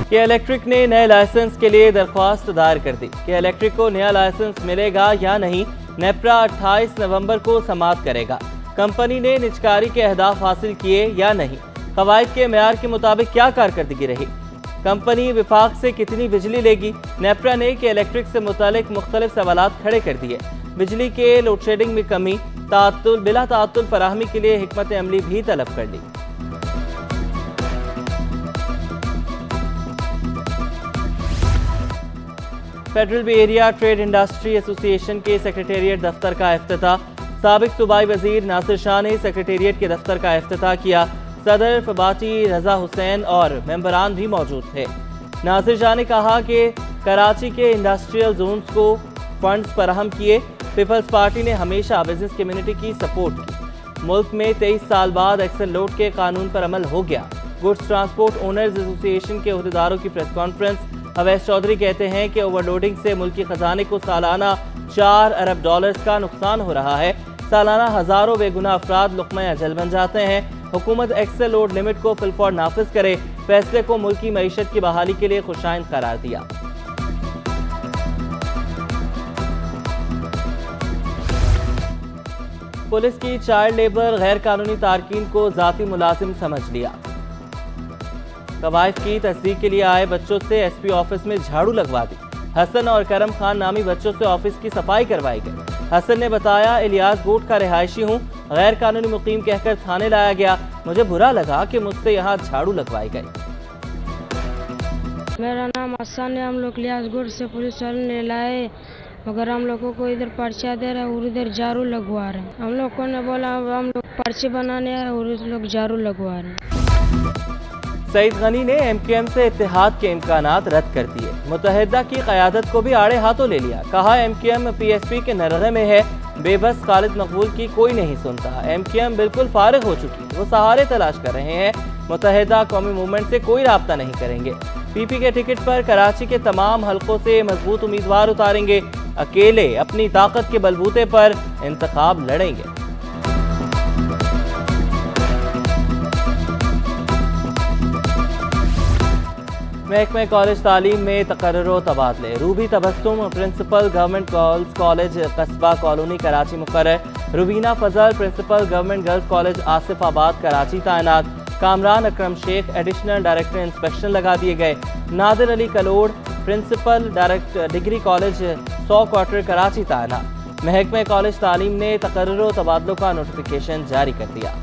के इलेक्ट्रिक ने नए लाइसेंस के लिए दरख्वास्त दायर कर दी। के इलेक्ट्रिक को नया लाइसेंस मिलेगा या नहीं, नेप्रा 28 नवंबर को समाप्त करेगा। कंपनी ने निजकारी के अहदाफ हासिल किए या नहीं, कवायद के मेयार के मुताबिक क्या कारकर्दगी रही, कंपनी विफाक से कितनी बिजली लेगी। नेप्रा ने के इलेक्ट्रिक से मुतालिक मुख्तलिफ सवालात खड़े कर दिए। बिजली के लोड शेडिंग में कमी, बिला ताअत्तुल फराहमी के लिए हिकमत अमली भी तलब कर ली। फेडरल बे एरिया ट्रेड इंडस्ट्री एसोसिएशन के सेक्रेटेरिएट दफ्तर का इफ्तिताह। साबिक सूबाई वजीर नासिर शाह ने सेक्रेटेरिएट के दफ्तर का इफ्तिताह किया। सदर फबाटी रजा हुसैन और मेंबरान भी मौजूद थे। नासिर शाह ने कहा कि कराची के इंडस्ट्रियल जोन्स को फंड्स फराहम किए। पीपल्स पार्टी ने हमेशा बिजनेस कम्युनिटी की सपोर्ट की। मुल्क में 23 साल बाद एक्सेल लोड के कानून पर अमल हो गया। गुड्स ट्रांसपोर्ट ओनर्स एसोसिएशन के अहदेदारों की प्रेस कॉन्फ्रेंस। अवैस चौधरी कहते हैं कि ओवरलोडिंग से मुल्की खजाने को सालाना 4 अरब डॉलर्स का नुकसान हो रहा है। सालाना हजारों बेगुनाह अफराद लुक़्मा अजल बन जाते हैं। हुकूमत एक्सेल लोड लिमिट को फिलफौर नाफिज करे। फैसले को मुल्की मईशत की बहाली के लिए खुशाइंद करार दिया। पुलिस की चाइल्ड लेबर गैर कानूनी तारकीन को जाती मुलाजिम समझ लिया। कवायद की तस्दीक के लिए आए बच्चों से एसपी ऑफिस में झाड़ू लगवा दी। हसन और करम खान नामी बच्चों से ऑफिस की सफाई करवाई गई। हसन ने बताया, इलियास गोट का रिहायशी हूँ, गैर कानूनी मुकीम कहकर थाने लाया गया। मुझे बुरा लगा कि मुझसे यहाँ झाड़ू लगवाई गई। मेरा नाम हसन है। हम लोग इलियास गोट से पुलिस वाले ने लाए, मगर हम लोगों को इधर पर्चा दे रहा है और इधर झाड़ू लगवा रहे हैं। हम लोग को ने बोला हम लोग पर्चे बनाने आ रहे और इस लोग झाड़ू लगवा रहे हैं। सईद गनी ने एमकेएम से इत्तेहाद के इम्कानात रद्द कर दिए। मुत्तहिदा की क़यादत को भी आड़े हाथों ले लिया। कहा, एमकेएम पीएसपी के नरगे में है, बेबस खालिद मकबूल की कोई नहीं सुनता। एमकेएम बिल्कुल फारिग हो चुकी, वो सहारे तलाश कर रहे हैं। मुत्तहिदा कौमी मूवमेंट से कोई राब्ता नहीं करेंगे। पीपी के टिकट पर कराची के तमाम हलकों से मजबूत उम्मीदवार उतारेंगे। अकेले अपनी ताकत के बलबूते पर इंतखाब लड़ेंगे। महकमे कॉलेज तालीम में तकर्रो तबादले। Ruby Tabassum principal government girls college Qasba colony Karachi मुकर्रर। Rubina Fazal principal government girls college Asifabad Karachi तैनात। Kamran Akram Sheikh additional director inspection लगा दिए गए। Nadir Ali Kalhoro principal degree college 100 quarter Karachi तैनात। महकमे कॉलेज तालीम ने तकर्रो तबादलों का नोटिफिकेशन जारी कर दिया।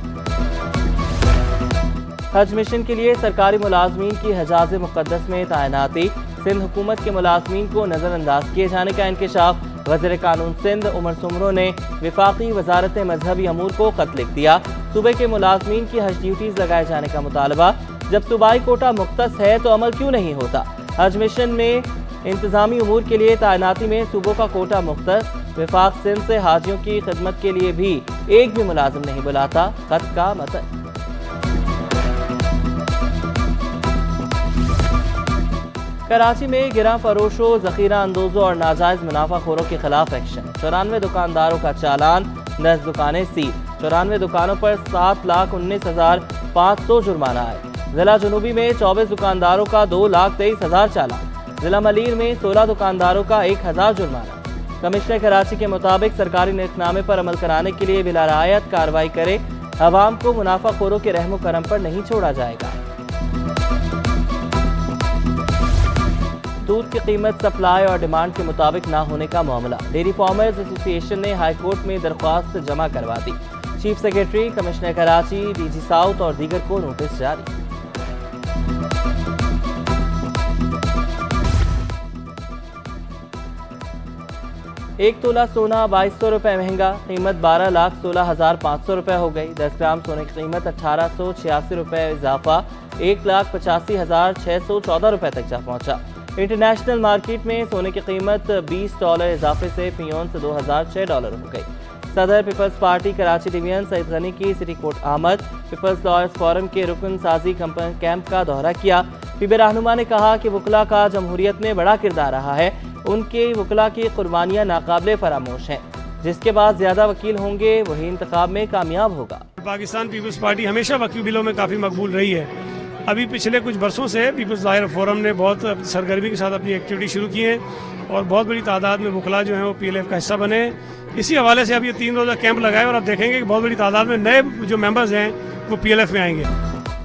हज मिशन के लिए सरकारी मुलाजमीन की हजाज मुक़द्दस में तैनाती। सिंध हुकूमत के मुलाजमीन को नज़रअंदाज किए जाने का इंकशाफ। वज़ीर कानून सिंध उमर सुमरो ने विफाकी वजारत मजहबी अमूर को खत लिख दिया। सूबे के मुलाजमीन की हज ड्यूटीज लगाए जाने का मुतालबा। जब सूबाई कोटा मुख्तस है तो अमल क्यों नहीं होता। हज मिशन में इंतजामी अमूर के लिए तैनाती में सूबों का कोटा मुख्तस। विफाक सिंध से हाजियों की खिदमत के लिए भी एक भी मुलाजिम नहीं बुलाता। खत का मतन। कराची में गिरा फरोशों, जखीरा अंदोजों और नाजायज मुनाफाखोरों के खिलाफ एक्शन। 94 दुकानदारों का चालान, 10 दुकानें सील। 94 दुकानों पर 7,19,500 जुर्माना है। जिला जनूबी में 24 दुकानदारों का 2,23,000 चालान। जिला मलीर में 16 दुकानदारों का 1,000 जुर्माना। कमिश्नर कराची के मुताबिक सरकारी निर्खनामे पर अमल कराने के लिए बिला रियायत कार्रवाई करे। अवाम को मुनाफाखोरों के रहमो करम पर नहीं छोड़ा जाएगा। दूध की कीमत सप्लाई और डिमांड के मुताबिक ना होने का मामला। डेयरी फार्मर्स एसोसिएशन ने हाई कोर्ट में दरख्वास्त जमा करवा दी। Chief secretary, commissioner Karachi, DG south और दीगर को नोटिस जारी। एक तोला सोना 2200 रुपये महंगा। कीमत 12,16,500 रुपये हो गई। 10 ग्राम सोने की कीमत 1,886 रुपये इजाफा 1,85,614 रुपये तक जा पहुंचा। इंटरनेशनल मार्केट में सोने की कीमत $20 इजाफे से पियोन से $2,006 हो गई। सदर peoples party Karachi division Saeed Ghani की सिटी कोर्ट आमद। पीपल्स लॉयर्स फोरम के रुकन साजी कैंप का दौरा किया। पीबी रहनुमा ने कहा कि वकला का जमहूरियत में बड़ा किरदार रहा है। उनके वकला की कुर्बानियाँ नाकाबिले फरामोश हैं। जिसके बाद ज्यादा वकील होंगे वही इंतखाब में कामयाब होगा। पाकिस्तान पीपल्स पार्टी हमेशा वकील बिलों में काफ़ी मकबूल रही है। ابھی پچھلے کچھ برسوں سے پیپلز ظاہر فورم نے بہت سرگرمی کے ساتھ اپنی ایکٹیویٹی شروع کی ہیں اور بہت بڑی تعداد میں وکلاء جو ہیں وہ پی ایل ایف کا حصہ بنے. اسی حوالے سے اب یہ 3 روزہ کیمپ لگائے اور اب دیکھیں گے کہ بہت بڑی تعداد میں نئے جو ممبرز ہیں وہ پی ایل ایف میں آئیں گے.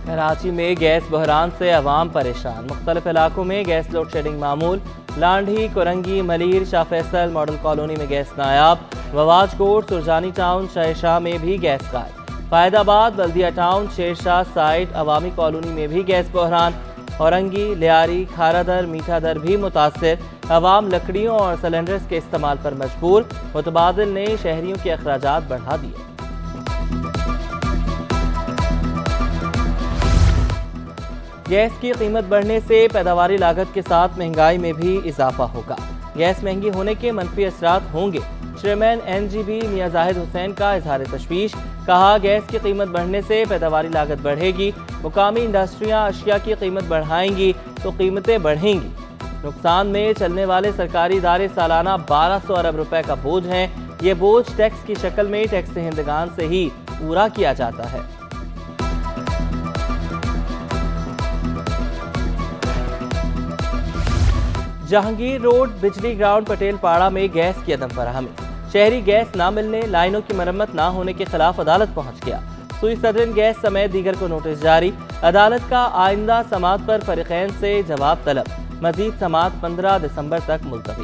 کراچی میں گیس بحران سے عوام پریشان. مختلف علاقوں میں گیس لوڈ شیڈنگ معمول. لانڈھی، کورنگی، ملیر، شاہ فیصل ماڈل کالونی میں گیس نایاب. وواج کوٹ، سرجانی ٹاؤن، شاہ شاہ میں بھی گیس غائب. فائد آباد، بلدیہ ٹاؤن، شیر شاہ سائٹ، عوامی کالونی میں بھی گیس بحران. اورنگی، لیاری، کھارا در، میٹھا در بھی متاثر. عوام لکڑیوں اور سلنڈرز کے استعمال پر مجبور. متبادل نے شہریوں کے اخراجات بڑھا دیے. گیس کی قیمت بڑھنے سے پیداواری لاگت کے ساتھ مہنگائی میں بھی اضافہ ہوگا. گیس مہنگی ہونے کے منفی اثرات ہوں گے. چیئرمین این جی بی میاں زاہد حسین کا اظہار تشویش. کہا گیس کی قیمت بڑھنے سے پیداواری لاگت بڑھے گی. مقامی انڈسٹریاں اشیاء کی قیمت بڑھائیں گی تو قیمتیں بڑھیں گی. نقصان میں چلنے والے سرکاری ادارے سالانہ 1200 ارب روپے کا بوجھ ہیں. یہ بوجھ ٹیکس کی شکل میں ٹیکس دہندگان سے ہی پورا کیا جاتا ہے. جہانگیر روڈ، بجلی گراؤنڈ، پٹیل پاڑا میں گیس کی عدم فراہمی. شہری گیس نہ ملنے، لائنوں کی مرمت نہ ہونے کے خلاف عدالت پہنچ گیا. سوئی صدرن گیس سمیت دیگر کو نوٹس جاری. عدالت کا آئندہ سماعت پر فریقین سے جواب طلب. مزید سماعت 15 دسمبر تک ملتوی.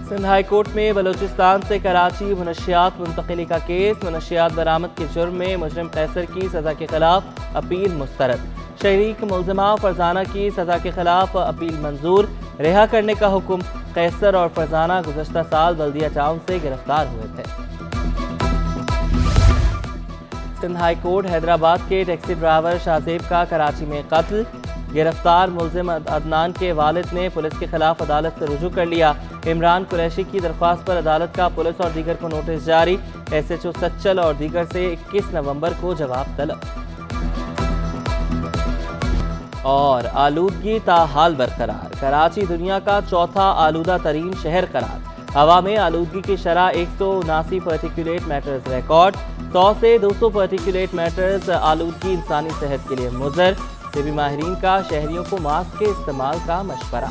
سندھ ہائی کورٹ میں بلوچستان سے کراچی منشیات منتقلی کا کیس. منشیات برآمد کے جرم میں مجرم قیصر کی سزا کے خلاف اپیل مسترد. شریک ملزمہ فرزانہ کی سزا کے خلاف اپیل منظور. رہا کرنے کا حکم. قیصر اور فرزانہ گزشتہ سال بلدیہ ٹاؤن سے گرفتار ہوئے تھے. سندھ ہائی کورٹ حیدرآباد کے ٹیکسی ڈرائیور شاہزیب کا کراچی میں قتل. گرفتار ملزم عدنان کے والد نے پولیس کے خلاف عدالت سے رجوع کر لیا. عمران قریشی کی درخواست پر عدالت کا پولیس اور دیگر کو نوٹس جاری. ایس ایچ او سچل اور دیگر سے 21 نومبر کو جواب طلب. اور آلودگی تاحال برقرار. کراچی دنیا کا چوتھا آلودہ ترین شہر قرار. ہوا میں آلودگی کی شرح 179 پارٹیکولیٹ میٹرز ریکارڈ. 100 سے 200 پارٹیکولیٹ میٹرز. آلودگی انسانی صحت کے لیے مضر. طبی ماہرین کا شہریوں کو ماسک کے استعمال کا مشورہ.